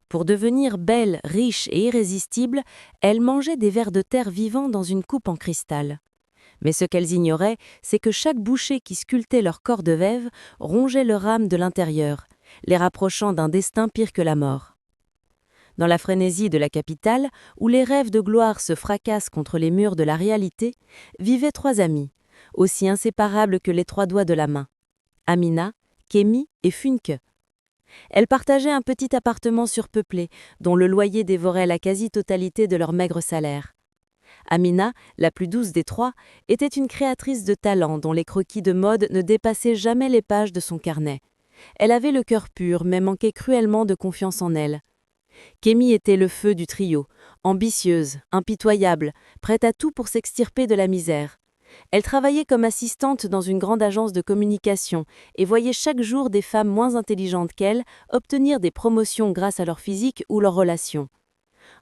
Pour devenir belle, riche et irrésistible, elles mangeaient des vers de terre vivants dans une coupe en cristal. Mais ce qu'elles ignoraient, c'est que chaque bouchée qui sculptait leur corps de veuve rongeait leur âme de l'intérieur, les rapprochant d'un destin pire que la mort. Dans la frénésie de la capitale, où les rêves de gloire se fracassent contre les murs de la réalité, vivaient trois amies, aussi inséparables que les trois doigts de la main. Amina, Kémi et Funke. Elles partageaient un petit appartement surpeuplé, dont le loyer dévorait la quasi-totalité de leur maigre salaire. Amina, la plus douce des trois, était une créatrice de talent dont les croquis de mode ne dépassaient jamais les pages de son carnet. Elle avait le cœur pur, mais manquait cruellement de confiance en elle. Kémi était le feu du trio, ambitieuse, impitoyable, prête à tout pour s'extirper de la misère. Elle travaillait comme assistante dans une grande agence de communication et voyait chaque jour des femmes moins intelligentes qu'elle obtenir des promotions grâce à leur physique ou leurs relations.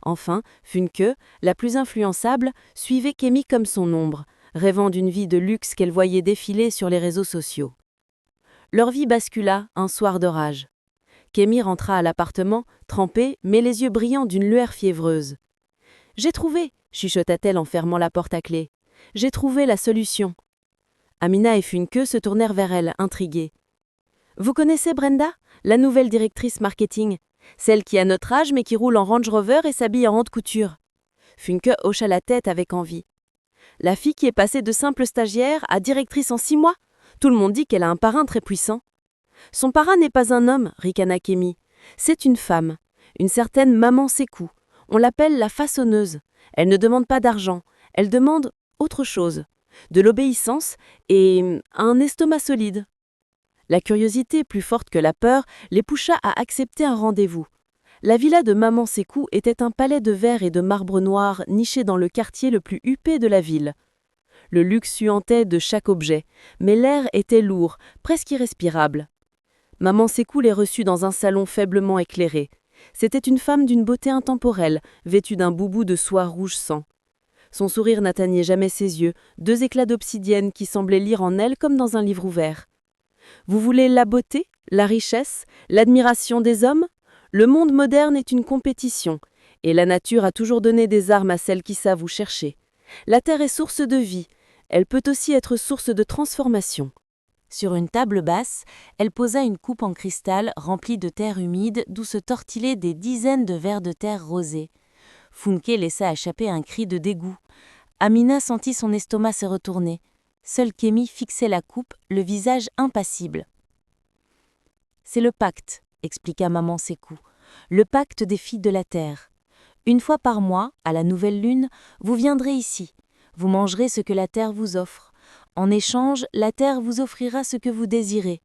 Enfin, Funke, la plus influençable, suivait Kémi comme son ombre, rêvant d'une vie de luxe qu'elle voyait défiler sur les réseaux sociaux. Leur vie bascula un soir d'orage. Kémi rentra à l'appartement, trempée, mais les yeux brillants d'une lueur fiévreuse. « J'ai trouvé !» chuchota-t-elle en fermant la porte à clé. « J'ai trouvé la solution !» Amina et Funke se tournèrent vers elle, intriguées. « Vous connaissez Brenda, la nouvelle directrice marketing ? Celle qui a notre âge mais qui roule en Range Rover et s'habille en haute couture. » Funke hocha la tête avec envie. « La fille qui est passée de simple stagiaire à directrice en 6 mois ? Tout le monde dit qu'elle a un parrain très puissant. » « Son parrain n'est pas un homme, ricana Kémi. C'est une femme, une certaine Maman Sékou. On l'appelle la façonneuse. Elle ne demande pas d'argent, elle demande autre chose, de l'obéissance et un estomac solide. » La curiosité, plus forte que la peur, les poussa à accepter un rendez-vous. La villa de Maman Sékou était un palais de verre et de marbre noir niché dans le quartier le plus huppé de la ville. Le luxe suantait de chaque objet, mais l'air était lourd, presque irrespirable. Maman Sékou les reçut dans un salon faiblement éclairé. C'était une femme d'une beauté intemporelle, vêtue d'un boubou de soie rouge sang. Son sourire n'atteignait jamais ses yeux, deux éclats d'obsidienne qui semblaient lire en elle comme dans un livre ouvert. « Vous voulez la beauté, la richesse, l'admiration des hommes ? Le monde moderne est une compétition, et la nature a toujours donné des armes à celles qui savent où chercher. La terre est source de vie, elle peut aussi être source de transformation. » Sur une table basse, elle posa une coupe en cristal remplie de terre humide d'où se tortillaient des dizaines de vers de terre rosés. Funke laissa échapper un cri de dégoût. Amina sentit son estomac se retourner. Seule Kémi fixait la coupe, le visage impassible. « C'est le pacte, » expliqua Maman Sékou. « Le pacte des filles de la terre. Une fois par mois, à la nouvelle lune, vous viendrez ici. Vous mangerez ce que la terre vous offre. En échange, la terre vous offrira ce que vous désirez.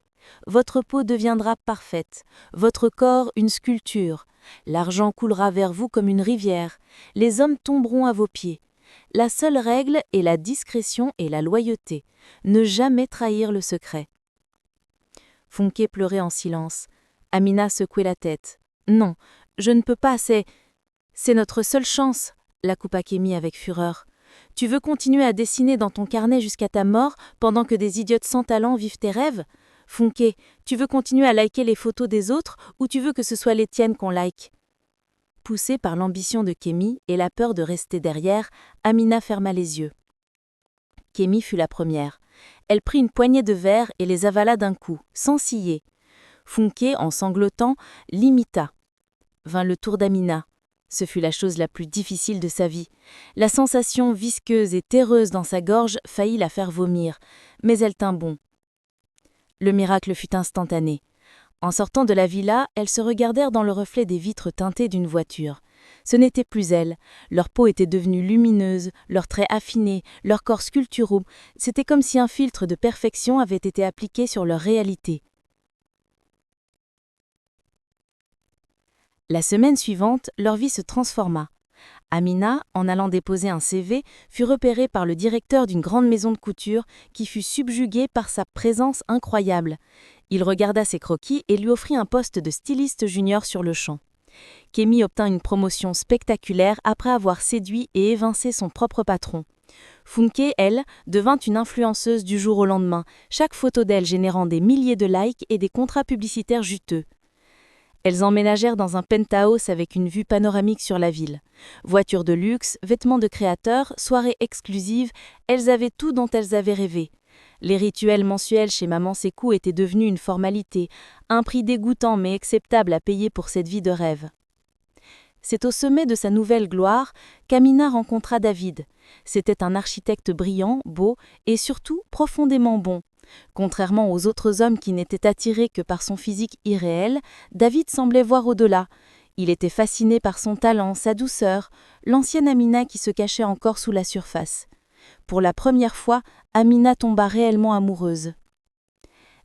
Votre peau deviendra parfaite, votre corps une sculpture. L'argent coulera vers vous comme une rivière. Les hommes tomberont à vos pieds. La seule règle est la discrétion et la loyauté. Ne jamais trahir le secret. » Funke pleurait en silence. Amina secouait la tête. « Non, je ne peux pas, c'est notre seule chance, » la coupa Kémi avec fureur. « Tu veux continuer à dessiner dans ton carnet jusqu'à ta mort pendant que des idiotes sans talent vivent tes rêves ? Funke, tu veux continuer à liker les photos des autres ou tu veux que ce soit les tiennes qu'on like ?» Poussée par l'ambition de Kémi et la peur de rester derrière, Amina ferma les yeux. Kémi fut la première. Elle prit une poignée de verres et les avala d'un coup, sans ciller. Funke, en sanglotant, l'imita. Vint le tour d'Amina. Ce fut la chose la plus difficile de sa vie. La sensation visqueuse et terreuse dans sa gorge faillit la faire vomir, mais elle tint bon. Le miracle fut instantané. En sortant de la villa, elles se regardèrent dans le reflet des vitres teintées d'une voiture. Ce n'était plus elles. Leur peau était devenue lumineuse, leurs traits affinés, leur corps sculpturaux. C'était comme si un filtre de perfection avait été appliqué sur leur réalité. La semaine suivante, leur vie se transforma. Amina, en allant déposer un CV, fut repérée par le directeur d'une grande maison de couture qui fut subjugué par sa présence incroyable. Il regarda ses croquis et lui offrit un poste de styliste junior sur le champ. Kémi obtint une promotion spectaculaire après avoir séduit et évincé son propre patron. Funke, elle, devint une influenceuse du jour au lendemain, chaque photo d'elle générant des milliers de likes et des contrats publicitaires juteux. Elles emménagèrent dans un penthouse avec une vue panoramique sur la ville. Voitures de luxe, vêtements de créateurs, soirées exclusives, elles avaient tout dont elles avaient rêvé. Les rituels mensuels chez Maman Sékou étaient devenus une formalité, un prix dégoûtant mais acceptable à payer pour cette vie de rêve. C'est au sommet de sa nouvelle gloire qu'Amina rencontra David. C'était un architecte brillant, beau et surtout profondément bon. Contrairement aux autres hommes qui n'étaient attirés que par son physique irréel, David semblait voir au-delà. Il était fasciné par son talent, sa douceur, l'ancienne Amina qui se cachait encore sous la surface. Pour la première fois, Amina tomba réellement amoureuse.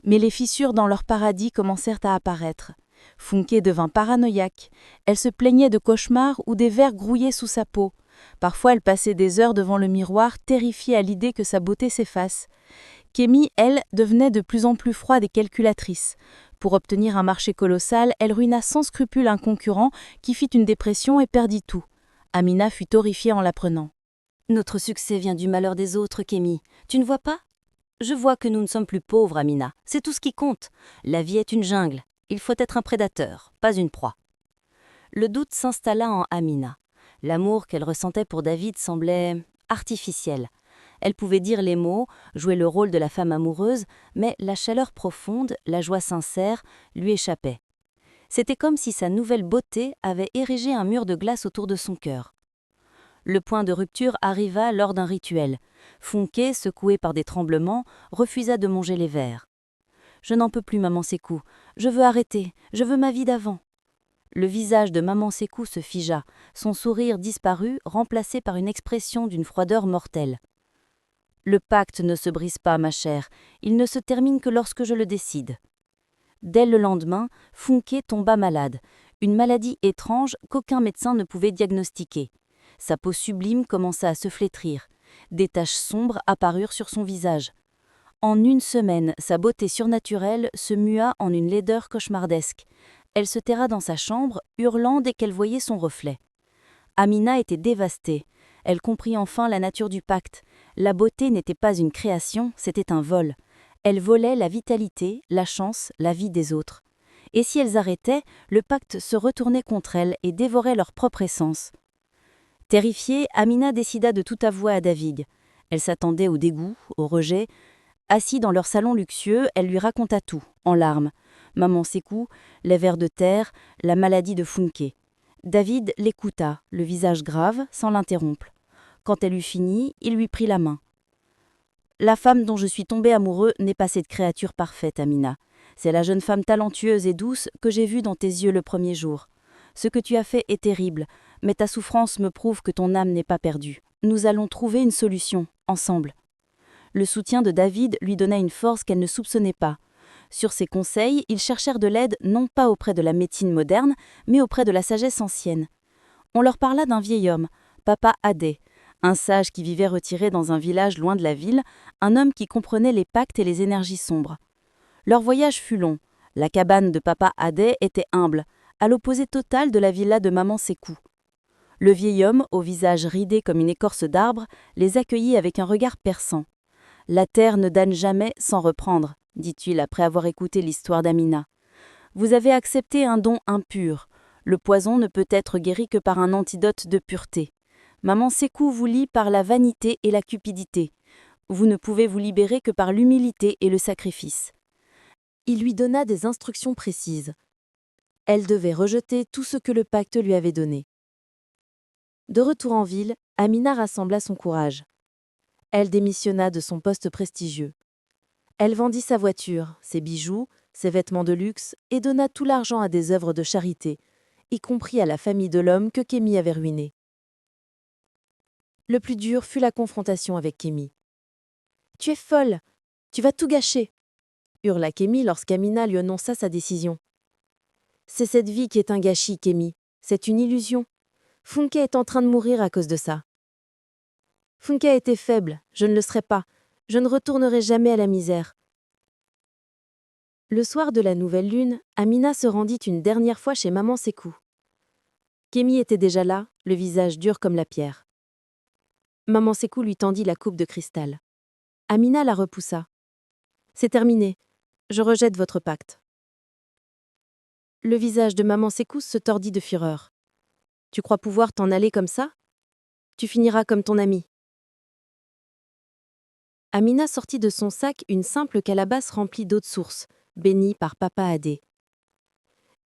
Mais les fissures dans leur paradis commencèrent à apparaître. Funke devint paranoïaque. Elle se plaignait de cauchemars ou des vers grouillaient sous sa peau. Parfois, elle passait des heures devant le miroir, terrifiée à l'idée que sa beauté s'efface. Kémy, elle, devenait de plus en plus froide et calculatrice. Pour obtenir un marché colossal, elle ruina sans scrupule un concurrent qui fit une dépression et perdit tout. Amina fut horrifiée en l'apprenant. « Notre succès vient du malheur des autres, Kémy. Tu ne vois pas ? Je vois que nous ne sommes plus pauvres, Amina. C'est tout ce qui compte. La vie est une jungle. Il faut être un prédateur, pas une proie. » Le doute s'installa en Amina. L'amour qu'elle ressentait pour David semblait artificiel. Elle pouvait dire les mots, jouer le rôle de la femme amoureuse, mais la chaleur profonde, la joie sincère, lui échappaient. C'était comme si sa nouvelle beauté avait érigé un mur de glace autour de son cœur. Le point de rupture arriva lors d'un rituel. Funke, secouée par des tremblements, refusa de manger les vers. « Je n'en peux plus, Maman Sékou. Je veux arrêter. Je veux ma vie d'avant. » Le visage de Maman Sékou se figea. Son sourire disparut, remplacé par une expression d'une froideur mortelle. « Le pacte ne se brise pas, ma chère. Il ne se termine que lorsque je le décide. » Dès le lendemain, Funke tomba malade. Une maladie étrange qu'aucun médecin ne pouvait diagnostiquer. Sa peau sublime commença à se flétrir. Des taches sombres apparurent sur son visage. En une semaine, sa beauté surnaturelle se mua en une laideur cauchemardesque. Elle se terra dans sa chambre, hurlant dès qu'elle voyait son reflet. Amina était dévastée. Elle comprit enfin la nature du pacte. La beauté n'était pas une création, c'était un vol. Elle volait la vitalité, la chance, la vie des autres. Et si elles arrêtaient, le pacte se retournait contre elles et dévorait leur propre essence. Terrifiée, Amina décida de tout avouer à David. Elle s'attendait au dégoût, au rejet. Assis dans leur salon luxueux, elle lui raconta tout, en larmes. Maman Sékou, les vers de terre, la maladie de Funke. David l'écouta, le visage grave, sans l'interrompre. Quand elle eut fini, il lui prit la main. « La femme dont je suis tombé amoureux n'est pas cette créature parfaite, Amina. C'est la jeune femme talentueuse et douce que j'ai vue dans tes yeux le premier jour. Ce que tu as fait est terrible, mais ta souffrance me prouve que ton âme n'est pas perdue. Nous allons trouver une solution, ensemble. » Le soutien de David lui donna une force qu'elle ne soupçonnait pas. Sur ses conseils, ils cherchèrent de l'aide non pas auprès de la médecine moderne, mais auprès de la sagesse ancienne. On leur parla d'un vieil homme, Papa Adé, un sage qui vivait retiré dans un village loin de la ville, un homme qui comprenait les pactes et les énergies sombres. Leur voyage fut long. La cabane de Papa Adé était humble, à l'opposé total de la villa de Maman Sékou. Le vieil homme, au visage ridé comme une écorce d'arbre, les accueillit avec un regard perçant. « La terre ne damne jamais sans reprendre », dit-il après avoir écouté l'histoire d'Amina. « Vous avez accepté un don impur. Le poison ne peut être guéri que par un antidote de pureté. Maman Sékou vous lie par la vanité et la cupidité. Vous ne pouvez vous libérer que par l'humilité et le sacrifice. » Il lui donna des instructions précises. Elle devait rejeter tout ce que le pacte lui avait donné. De retour en ville, Amina rassembla son courage. Elle démissionna de son poste prestigieux. Elle vendit sa voiture, ses bijoux, ses vêtements de luxe et donna tout l'argent à des œuvres de charité, y compris à la famille de l'homme que Kémy avait ruiné. Le plus dur fut la confrontation avec Kémy. « Tu es folle! Tu vas tout gâcher !» hurla Kémy lorsqu'Amina lui annonça sa décision. « C'est cette vie qui est un gâchis, Kémy. C'est une illusion. Funke est en train de mourir à cause de ça. Funke était faible, je ne le serai pas. Je ne retournerai jamais à la misère. » Le soir de la nouvelle lune, Amina se rendit une dernière fois chez Maman Sékou. Kémy était déjà là, le visage dur comme la pierre. Maman Sékou lui tendit la coupe de cristal. Amina la repoussa. « C'est terminé. Je rejette votre pacte. » Le visage de maman Sékou se tordit de fureur. Tu crois pouvoir t'en aller comme ça? Tu finiras comme ton ami. Amina sortit de son sac une simple calebasse remplie d'eau de source, bénie par Papa Adé.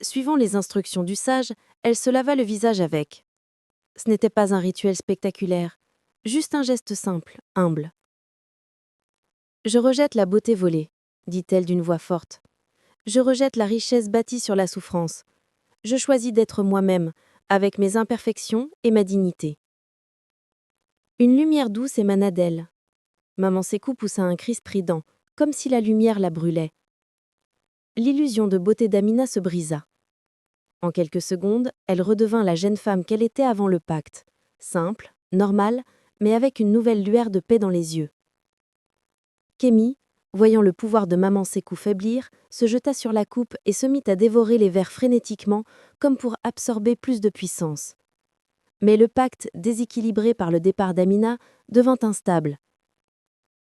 Suivant les instructions du sage, elle se lava le visage avec. Ce n'était pas un rituel spectaculaire, juste un geste simple, humble. Je rejette la beauté volée, dit-elle d'une voix forte. Je rejette la richesse bâtie sur la souffrance. Je choisis d'être moi-même, avec mes imperfections et ma dignité. Une lumière douce émana d'elle. Maman Sékou poussa un cri strident, comme si la lumière la brûlait. L'illusion de beauté d'Amina se brisa. En quelques secondes, elle redevint la jeune femme qu'elle était avant le pacte, simple, normale, mais avec une nouvelle lueur de paix dans les yeux. Kémy, voyant le pouvoir de maman Sékou faiblir, se jeta sur la coupe et se mit à dévorer les verres frénétiquement, comme pour absorber plus de puissance. Mais le pacte, déséquilibré par le départ d'Amina, devint instable.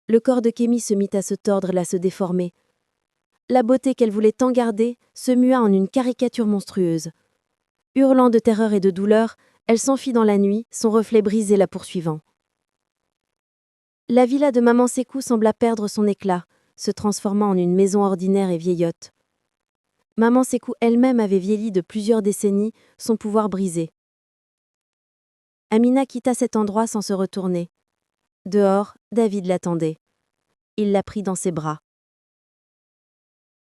Le corps de Kémy se mit à se tordre, à se déformer. La beauté qu'elle voulait tant garder se mua en une caricature monstrueuse. Hurlant de terreur et de douleur, elle s'enfuit dans la nuit, son reflet brisé la poursuivant. La villa de maman Sékou sembla perdre son éclat, se transformant en une maison ordinaire et vieillotte. Maman Sékou elle-même avait vieilli de plusieurs décennies, son pouvoir brisé. Amina quitta cet endroit sans se retourner. Dehors, David l'attendait. Il la prit dans ses bras.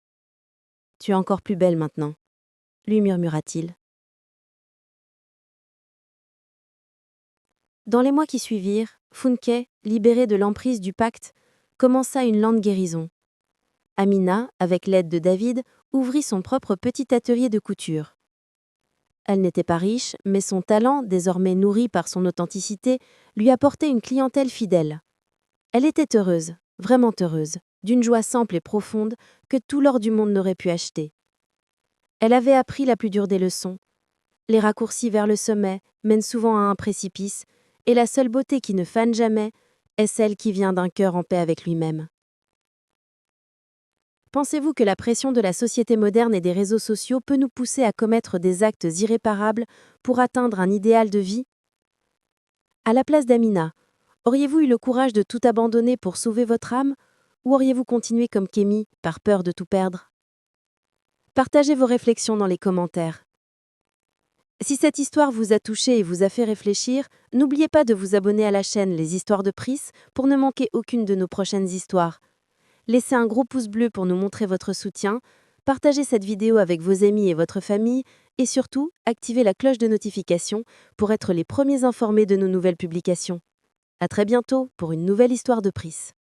« Tu es encore plus belle maintenant », lui murmura-t-il. Dans les mois qui suivirent, Funke, libérée de l'emprise du pacte, commença une lente guérison. Amina, avec l'aide de David, ouvrit son propre petit atelier de couture. Elle n'était pas riche, mais son talent, désormais nourri par son authenticité, lui apportait une clientèle fidèle. Elle était heureuse, vraiment heureuse, d'une joie simple et profonde que tout l'or du monde n'aurait pu acheter. Elle avait appris la plus dure des leçons. Les raccourcis vers le sommet mènent souvent à un précipice, et la seule beauté qui ne fane jamais est celle qui vient d'un cœur en paix avec lui-même. Pensez-vous que la pression de la société moderne et des réseaux sociaux peut nous pousser à commettre des actes irréparables pour atteindre un idéal de vie? À la place d'Amina, auriez-vous eu le courage de tout abandonner pour sauver votre âme, ou auriez-vous continué comme Kémy, par peur de tout perdre? Partagez vos réflexions dans les commentaires. Si cette histoire vous a touché et vous a fait réfléchir, n'oubliez pas de vous abonner à la chaîne Les Histoires de Pris pour ne manquer aucune de nos prochaines histoires. Laissez un gros pouce bleu pour nous montrer votre soutien, partagez cette vidéo avec vos amis et votre famille, et surtout, activez la cloche de notification pour être les premiers informés de nos nouvelles publications. À très bientôt pour une nouvelle histoire de Pris.